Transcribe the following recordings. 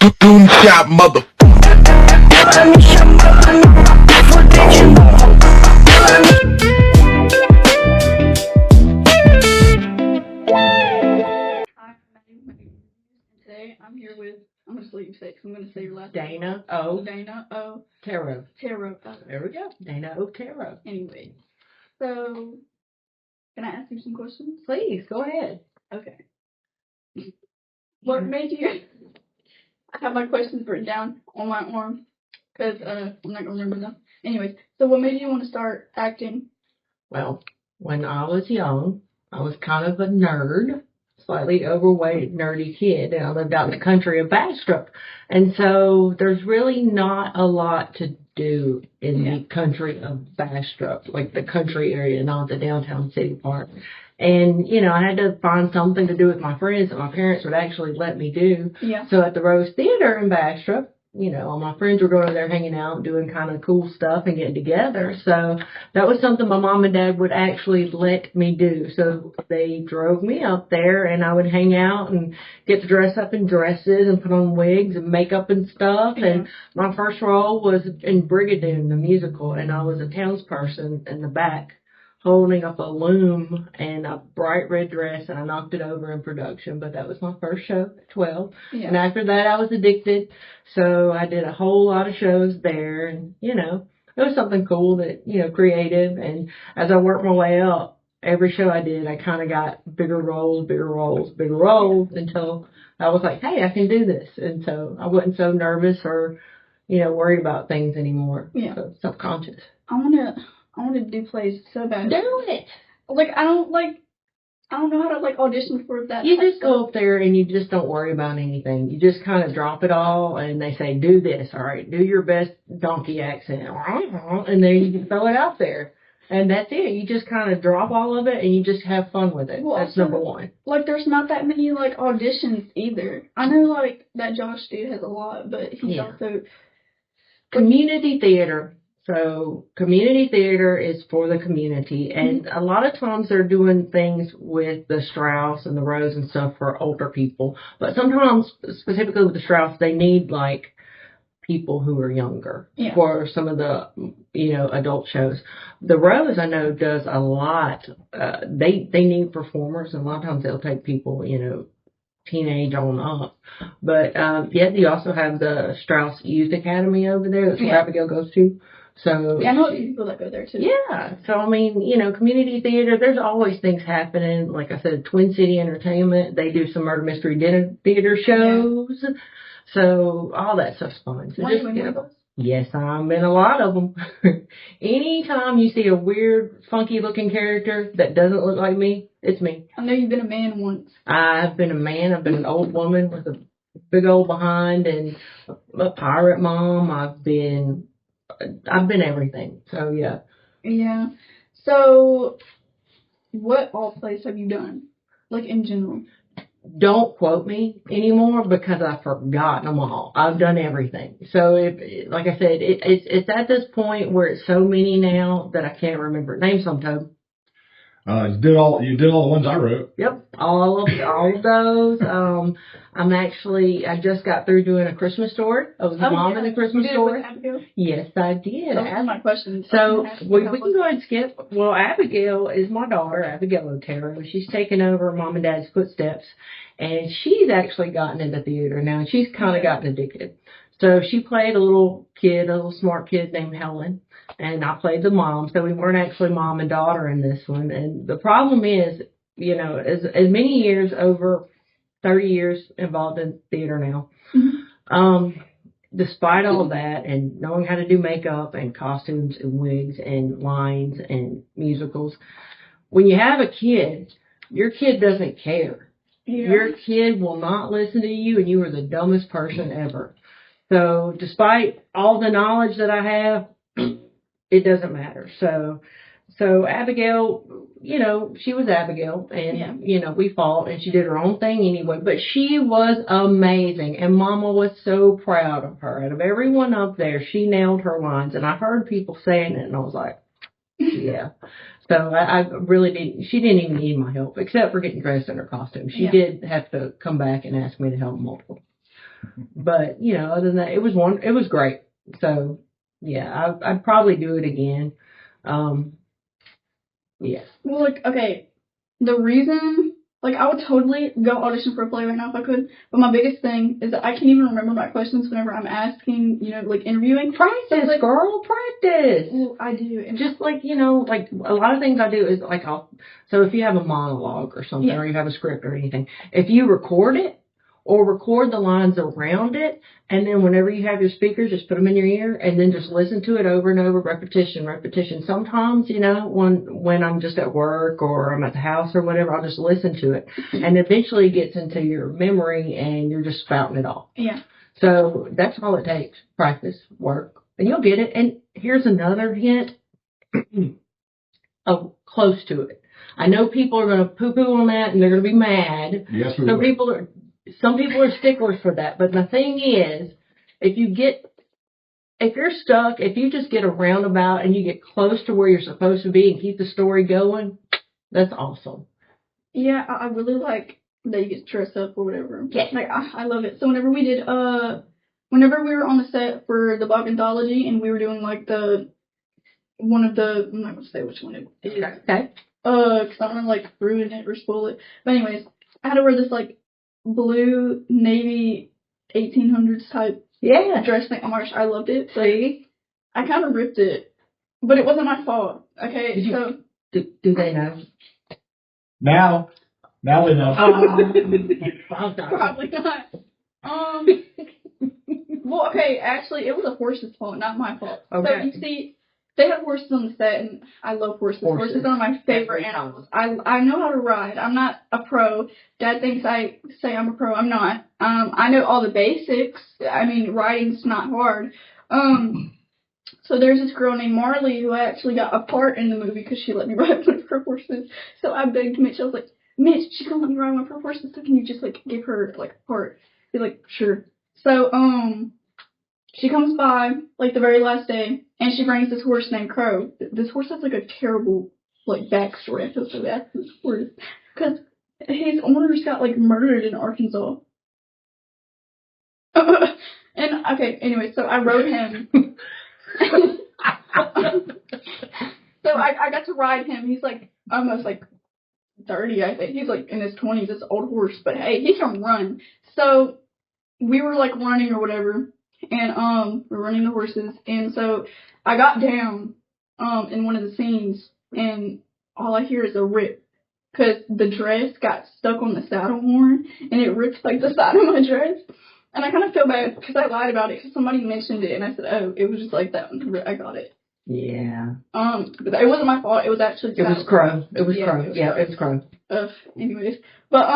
Boom shot, mother. Today I'm here with, I'm going to let you say it 'cause I'm going to say your last name. Dana Otero. Otero. There we go. Dana Otero. Anyway, so can I ask you some questions? Please, go ahead. Okay. What made you, I have my questions written down on my arm because I'm not going to remember them. Anyways, so what made you want to start acting? Well, when I was young, I was kind of a nerd, slightly overweight, nerdy kid, and I lived out in the country of Bastrop. And so there's really not a lot to do in the country of Bastrop, like the country area, not the downtown city part. And, you know, I had to find something to do with my friends that my parents would actually let me do. Yeah. So at the Rose Theater in Bastrop, you know, all my friends were going over there hanging out, doing kind of cool stuff and getting together. So that was something my mom and dad would actually let me do. So they drove me up there and I would hang out and get to dress up in dresses and put on wigs and makeup and stuff. Yeah. And my first role was in Brigadoon, the musical, and I was a townsperson in the back, holding up a loom and a bright red dress, and I knocked it over in production. But that was my first show at 12. Yeah. And after that, I was addicted. So I did a whole lot of shows there. And, you know, it was something cool that, you know, creative. And as I worked my way up, every show I did, I kind of got bigger roles until I was like, hey, I can do this. And so I wasn't so nervous or, you know, worried about things anymore. Yeah. So subconscious. I want to do plays so bad. Do it. Like, I don't know how to, like, audition for that. You just go up there and you just don't worry about anything. You just kind of drop it all and they say, do this, all right? Do your best donkey accent. And then you can throw it out there. And that's it. You just kind of drop all of it and you just have fun with it. Well, That's also, number one. Like, there's not that many, like, auditions either. I know, like, that Josh dude has a lot, but he's also... Community theater. So community theater is for the community, and a lot of times they're doing things with the Strauss and the Rose and stuff for older people. But sometimes, specifically with the Strauss, they need like people who are younger for some of the, you know, adult shows. The Rose, I know, does a lot. They need performers, and a lot of times they'll take people, you know, teenage on up. But you also have the Strauss Youth Academy over there. That's where Abigail goes to. So I know people that go there too. Yeah. So I mean, you know, community theater, there's always things happening. Like I said, Twin City Entertainment, they do some murder mystery theater shows. Yeah. So all that stuff's fun. So just, you know, yes, I'm in a lot of them. Anytime you see a weird, funky looking character that doesn't look like me, it's me. I know you've been a man once. I've been a man. I've been an old woman with a big old behind and a pirate mom. I've been everything. So, yeah. Yeah. So, what all plays have you done? Like, in general? Don't quote me anymore because I've forgotten them all. I've done everything. So, like I said, it's at this point where it's so many now that I can't remember. Name some, Tobe. You did all the ones I wrote. Yep, all of those. I just got through doing A Christmas Story. I was the mom in The Christmas Story. Yes, I did. That's my question. So we can go ahead and skip. Well, Abigail is my daughter, Abigail Otero. She's taken over Mom and Dad's footsteps, and she's actually gotten into theater now, and she's kind of gotten addicted. So she played a little smart kid named Helen, and I played the mom. So we weren't actually mom and daughter in this one. And the problem is, you know, as many years, over 30 years involved in theater now, despite all that and knowing how to do makeup and costumes and wigs and lines and musicals, when you have a kid, your kid doesn't care. Yeah. Your kid will not listen to you, and you are the dumbest person ever. So despite all the knowledge that I have, it doesn't matter. So Abigail, you know, she was Abigail, and, you know, we fought, and she did her own thing anyway, but she was amazing, and Mama was so proud of her. Out of everyone up there, she nailed her lines, and I heard people saying it, and I was like, yeah. So I really didn't, she didn't even need my help, except for getting dressed in her costume. She did have to come back and ask me to help multiple. But, other than that, it was great. So, yeah, I'd probably do it again. Yeah. Well, okay, the reason, I would totally go audition for a play right now if I could, but my biggest thing is that I can't even remember my questions whenever I'm asking, interviewing. Practice, girl, practice. Well, I do. And just a lot of things I do is so if you have a monologue or something, or you have a script or anything, if you record it or record the lines around it, and then whenever you have your speakers, just put them in your ear and then just listen to it over and over, repetition. Sometimes, when I'm just at work or I'm at the house or whatever, I'll just listen to it, and eventually it gets into your memory and you're just spouting it off. Yeah. So that's all it takes. Practice, work, and you'll get it. And here's another hint. Close to it. I know people are going to poo-poo on that and they're going to be mad. Yes, we will. Some people are sticklers for that. But the thing is, if you're stuck, if you just get a roundabout and you get close to where you're supposed to be and keep the story going, that's awesome. Yeah, I really like that you get dressed up or whatever. Yeah. I love it. So whenever we were on the set for the Bog Anthology and we were doing I'm not going to say which one it is. Okay. Because I don't want to ruin it or spoil it. But anyways, I had to wear this blue navy 1800s type dress thing. Oh my gosh, I loved it. See? I kind of ripped it, but it wasn't my fault. Okay, do they know? Now they know. Probably not. Well, okay, actually, it was a horse's fault, not my fault. Okay. So you see, they have horses on the set, and I love horses. Horses are my favorite animals. I know how to ride. I'm not a pro. Dad thinks I say I'm a pro. I'm not. I know all the basics. I mean, riding's not hard. So there's this girl named Marley who actually got a part in the movie because she let me ride one of her horses. So I begged Mitch. I was like, Mitch, she's gonna let me ride one of her horses. So can you just give her a part? He's like, sure. So she comes by the very last day, and she brings this horse named Crow. This horse has a terrible backstory. I feel so bad for this horse because his owners got murdered in Arkansas. And okay, anyway, so I rode him. So I got to ride him. He's almost 30, I think. He's in his 20s. This old horse, but hey, he can run. So we were running or whatever, and we're running the horses, and so I got down in one of the scenes, and all I hear is a rip because the dress got stuck on the saddle horn, and it ripped the side of my dress. And I kind of feel bad because I lied about it because somebody mentioned it, and I said, oh, it was just that. I got it. Yeah. But it wasn't my fault. It was actually It was Crow. It was Crow. It was Crow. Anyways, but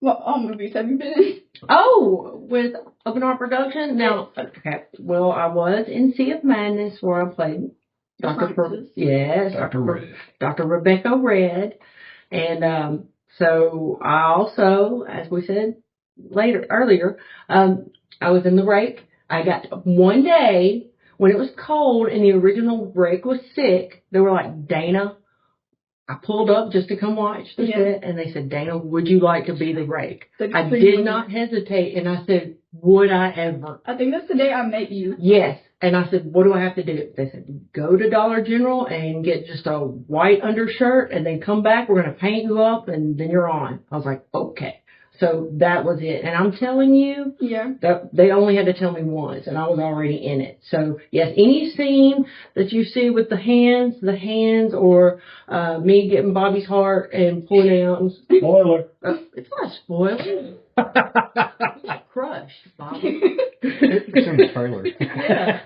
what all movies have you been in? Oh, with Open Heart Production. Now, okay. Well, I was in Sea of Madness where I played Dr. Red. Dr. Rebecca Red, and so I also, as we said earlier, I was in the Rake. I got one day when it was cold and the original Rake was sick. They were like, Dana, I pulled up just to come watch the set, and they said, Dana, would you like to be the Rake? I did not hesitate, and I said, would I ever? I think that's the day I met you. Yes. And I said, what do I have to do? They said, go to Dollar General and get just a white undershirt, and then come back. We're going to paint you up, and then you're on. I was like, okay. So that was it. And I'm telling you, that they only had to tell me once, and I was already in it. So, yes, any scene that you see with the hands, or me getting Bobby's heart and pulling it out. Spoiler. It's not a spoiler. Like Crush, Bobby. It's in the trailer. Yeah.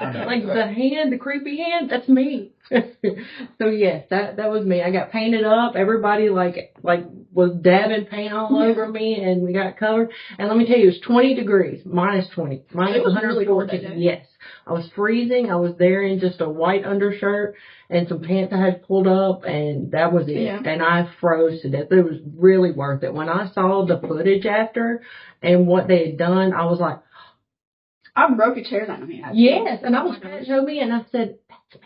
The creepy hand, that's me. So yes, that was me. I got painted up. Everybody was dabbing paint all over me, and we got covered. And let me tell you, it was 20 degrees, minus 20, minus 114. Yes. I was freezing. I was there in just a white undershirt and some pants I had pulled up, and that was it. Yeah. And I froze to death. It was really worth it. When I saw the footage after and what they had done, I was like, I broke a chair that night. Yes, and I was trying to show me, and I said, that's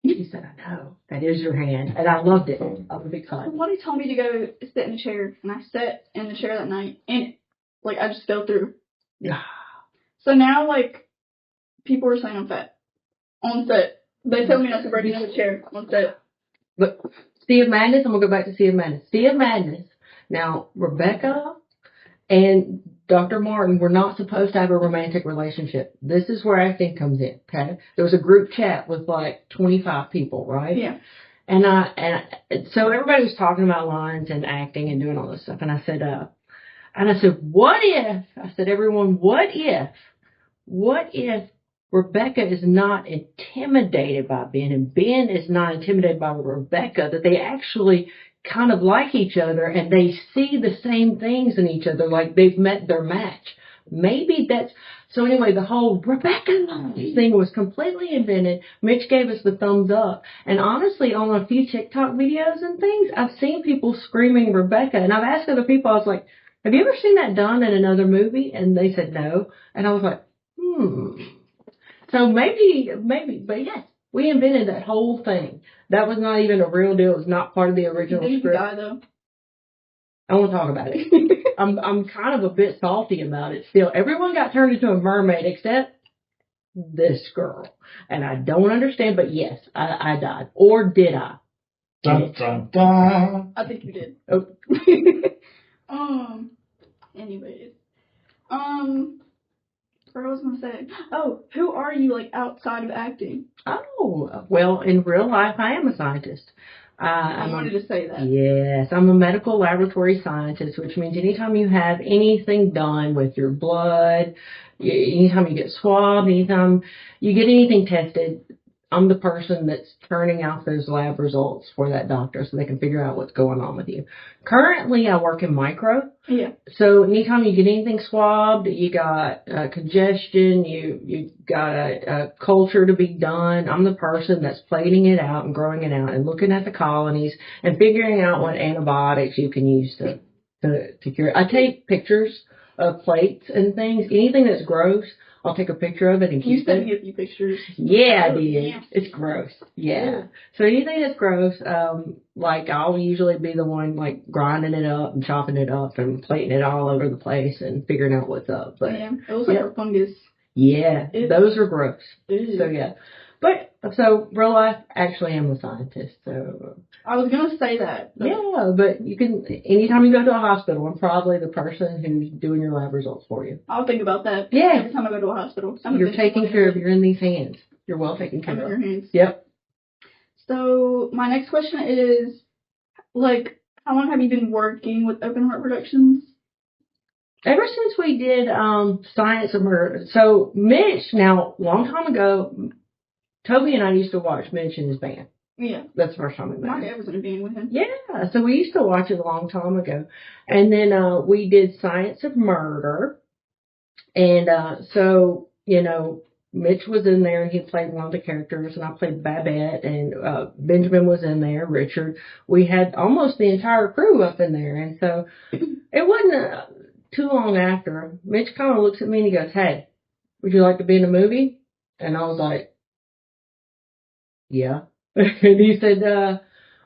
me. He said, I know. That is your hand. And I loved it. I was excited. Somebody told me to go sit in a chair, and I sat in the chair that night, and Like, I just fell through. Yeah. So now, like, people are saying I'm fat. On set. They tell me not to break another chair on set. But Sea of Madness, I'm going to go back to Sea of Madness. Sea of Madness. Now, Rebecca and Dr. Martin were not supposed to have a romantic relationship. This is where acting comes in, okay? There was a group chat with like 25 people, right? Yeah. And so everybody was talking about lines and acting and doing all this stuff. And I said, what if, everyone, what if Rebecca is not intimidated by Ben and Ben is not intimidated by Rebecca, that they actually kind of like each other and they see the same things in each other, like they've met their match. Maybe that's, so anyway, the whole Rebecca thing was completely invented. Mitch gave us the thumbs up. And honestly, on a few TikTok videos and things, I've seen people screaming Rebecca. And I've asked other people, I was like, have you ever seen that done in another movie? And they said no. And I was like, So maybe, but yes, we invented that whole thing. That was not even a real deal. It was not part of the original script. Die, though. I won't talk about it. I'm kind of a bit salty about it still. Everyone got turned into a mermaid except this girl. And I don't understand, but yes, I died. Or did I? Dun, dun, dun. I think you did. Oh. Anyways. What was I going to say? Oh, who are you, like, outside of acting? Oh, well, in real life, I am a scientist. I wanted to say that. Yes, I'm a medical laboratory scientist, which means anytime you have anything done with your blood, anytime you get swabbed, anytime you get anything tested, I'm the person that's turning out those lab results for that doctor so they can figure out what's going on with you. Currently, I work in micro. Yeah. So anytime you get anything swabbed, you got congestion, you got a culture to be done. I'm the person that's plating it out and growing it out and looking at the colonies and figuring out what antibiotics you can use to cure it. I take pictures of plates and things. Anything that's gross, I'll take a picture of it and keep it. You sent me a few pictures. Yeah, I did. Yeah. It's gross. Yeah. So anything that's gross, like I'll usually be the one like grinding it up and chopping it up and plating it all over the place and figuring out what's up. But yeah, it was like a fungus. Yeah, those are gross. Ew. So yeah. So real life, actually I'm a scientist. So I was gonna say that. Yeah, but you can, anytime you go to a hospital, I'm probably the person who's doing your lab results for you. I'll think about that. Yeah. Every time I go to a hospital. You're taking care of, you're in these hands. You're well taken care I'm of. in your hands. Yep. So my next question is, like, how long have you been working with Open Heart Productions? Ever since we did Science of Murder. So Mitch, now, long time ago, Toby and I used to watch Mitch and his band. Yeah. That's the first time we met. My dad was in a band with him. Yeah, so we used to watch it a long time ago. And then we did Science of Murder. And so, you know, Mitch was in there and he played one of the characters and I played Babette and Benjamin was in there, Richard. We had almost the entire crew up in there. And so it wasn't too long after, Mitch kind of looks at me and he goes, "Hey, would you like to be in a movie?" And I was like, "Yeah." And he said,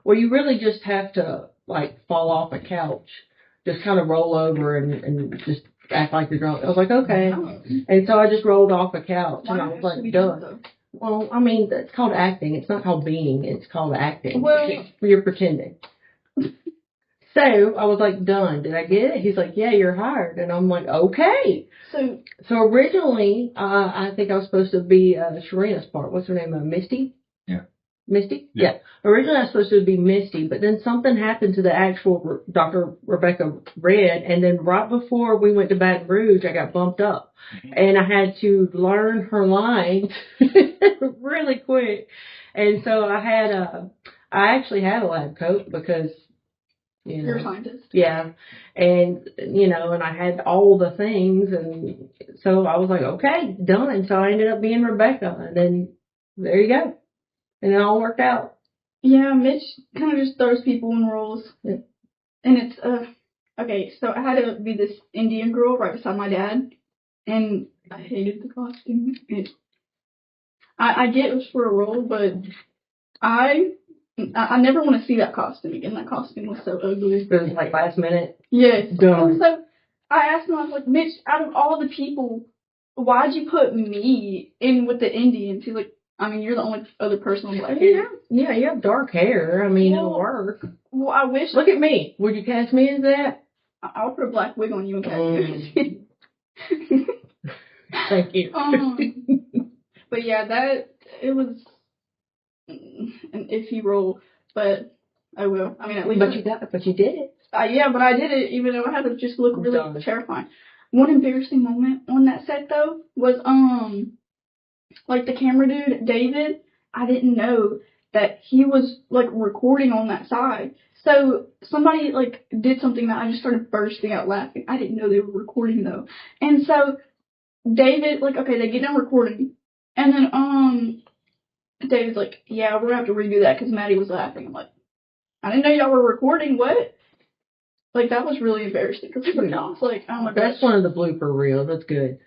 "Well, you really just have to, like, fall off a couch. Just kind of roll over and just act like you're drunk." I was like, "Okay." And so I just rolled off a couch and I was like, done. Well, I mean, it's called acting. It's not called being. It's called acting. Well, you're pretending. So I was like, done. Did I get it? He's like, "Yeah, you're hired." And I'm like, okay. So originally, I think I was supposed to be Sharina's part. What's her name? Misty? Yeah. Misty? Yeah. Originally I was supposed to be Misty, but then something happened to the actual Dr. Rebecca Red, and then right before we went to Baton Rouge, I got bumped up. And I had to learn her lines really quick. And so I actually had a lab coat because, you know. You're a scientist. Yeah. And, you know, and I had all the things, and so I was like, okay, done. So I ended up being Rebecca, and then there you go. And it all worked out. Yeah, Mitch kind of just throws people in roles. Yeah. And it's, okay, so I had to be this Indian girl right beside my dad. And I hated the costume. I get it was for a role, but I never want to see that costume again. That costume was so ugly. It was like last minute. Yes. Done. So I asked him, I was like, Mitch, out of all the people, why'd you put me in with the Indians? He's like, I mean, you're the only other person with black hair. Yeah, you have dark hair. I mean, it'll work. Well, I wish. Look at me. Would you cast me as that? I'll put a black wig on you and cast you. Thank you. But yeah, it was an iffy role, but I will. I mean, at least. But you did it. Yeah, but I did it, even though I had to just look really terrifying. One embarrassing moment on that set though was like the camera dude David. I didn't know that he was like recording on that side. So somebody like did something that I just started bursting out laughing. I didn't know they were recording though, and so David like okay they get done recording, and then David's like yeah we're gonna have to redo that because Maddi was laughing. I'm like I didn't know y'all were recording. What? Like, that was really embarrassing. Because it's like, oh my gosh. That's one of the blooper reels. That's good.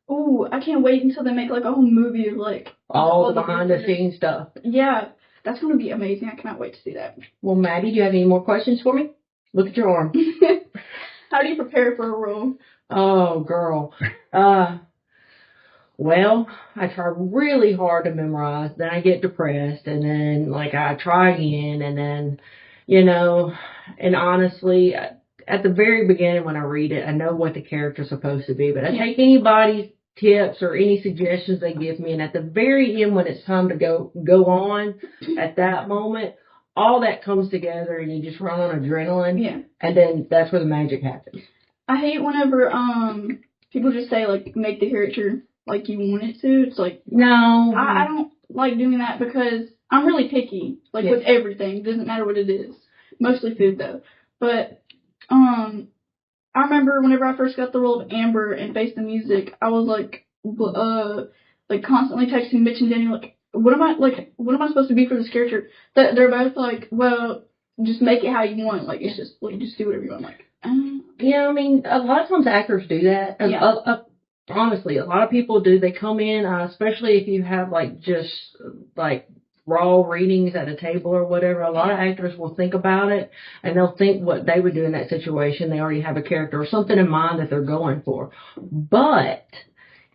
Ooh, I can't wait until they make, like, a whole movie of, like... all the behind-the-scenes stuff. Yeah. That's going to be amazing. I cannot wait to see that. Well, Maddi, do you have any more questions for me? Look at your arm. How do you prepare for a role? Oh, girl. Well, I try really hard to memorize. Then I get depressed. And then, like, I try again. And then... You know, and honestly, at the very beginning when I read it, I know what the character's supposed to be, but I take anybody's tips or any suggestions they give me, and at the very end when it's time to go on, at that moment, all that comes together and you just run on adrenaline, and then that's where the magic happens. I hate whenever people just say, like, make the character like you want it to. It's like, no. I don't like doing that because... I'm really picky, like with everything. Doesn't matter what it is. Mostly food though. But I remember whenever I first got the role of Amber in Face the Music, I was like constantly texting Mitch and Danny like, what am I supposed to be for this character? That they're both like, well, just make it how you want. Like it's just like just do whatever you want. Like, yeah, I mean, a lot of times actors do that. Honestly, a lot of people do. They come in, especially if you have like just like raw readings at a table or whatever. A lot of actors will think about it and they'll think what they would do in that situation. They already have a character or something in mind that they're going for. But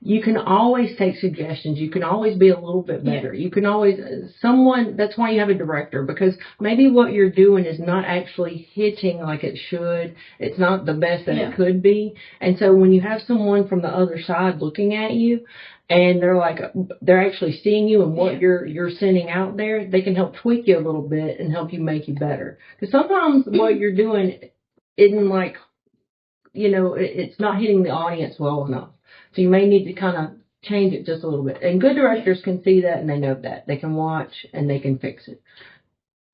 you can always take suggestions. You can always be a little bit better. You can always, that's why you have a director, because maybe what you're doing is not actually hitting like it should. It's not the best that it could be. And so when you have someone from the other side looking at you, and they're actually seeing you and what you're sending out there, they can help tweak you a little bit and help you make you better. Because sometimes what you're doing isn't like, you know, it's not hitting the audience well enough. So you may need to kind of change it just a little bit. And good directors can see that and they know that. They can watch and they can fix it.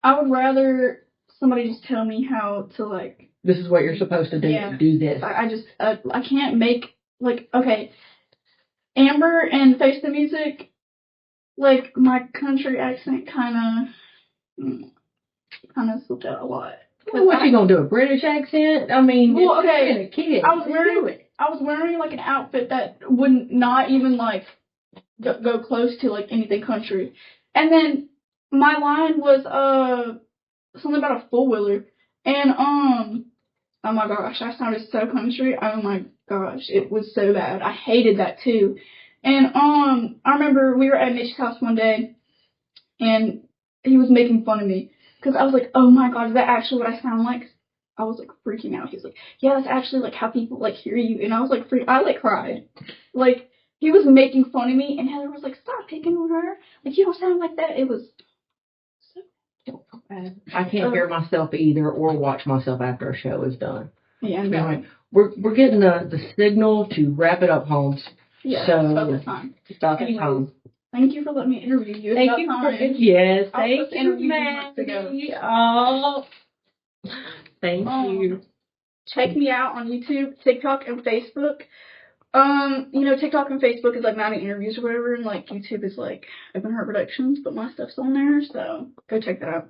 I would rather somebody just tell me how to like... This is what you're supposed to do. Yeah. Do this. I can't make, like, okay... Amber and Face the Music, like, my country accent kind of slipped out a lot. Well, what, you gonna do, a British accent? I mean, well, okay, a kid. I was wearing, like, an outfit that would not even, like, go close to, like, anything country. And then my line was, something about a four-wheeler. And, oh my gosh, I sounded so country. Oh my gosh, it was so bad. I hated that too. And I remember we were at Mitch's house one day, and he was making fun of me because I was like, "Oh my god, is that actually what I sound like?" I was like freaking out. He was like, "Yeah, that's actually like how people like hear you." And I was like, I like cried. Like he was making fun of me, and Heather was like, "Stop picking on her. Like you don't sound like that." It was so bad. I can't hear myself either, or watch myself after a show is done. Yeah, anyway, we're getting the signal to wrap it up, Holmes. Yeah, so, it's about the time. It's about the time. Thank you for letting me interview you. Thank you for yes, thank you, Maddi. Oh, thank you. Check me out on YouTube, TikTok, and Facebook. You know, TikTok and Facebook is like Maddi interviews or whatever, and like YouTube is like Open Heart Productions, but my stuff's on there, so go check that out.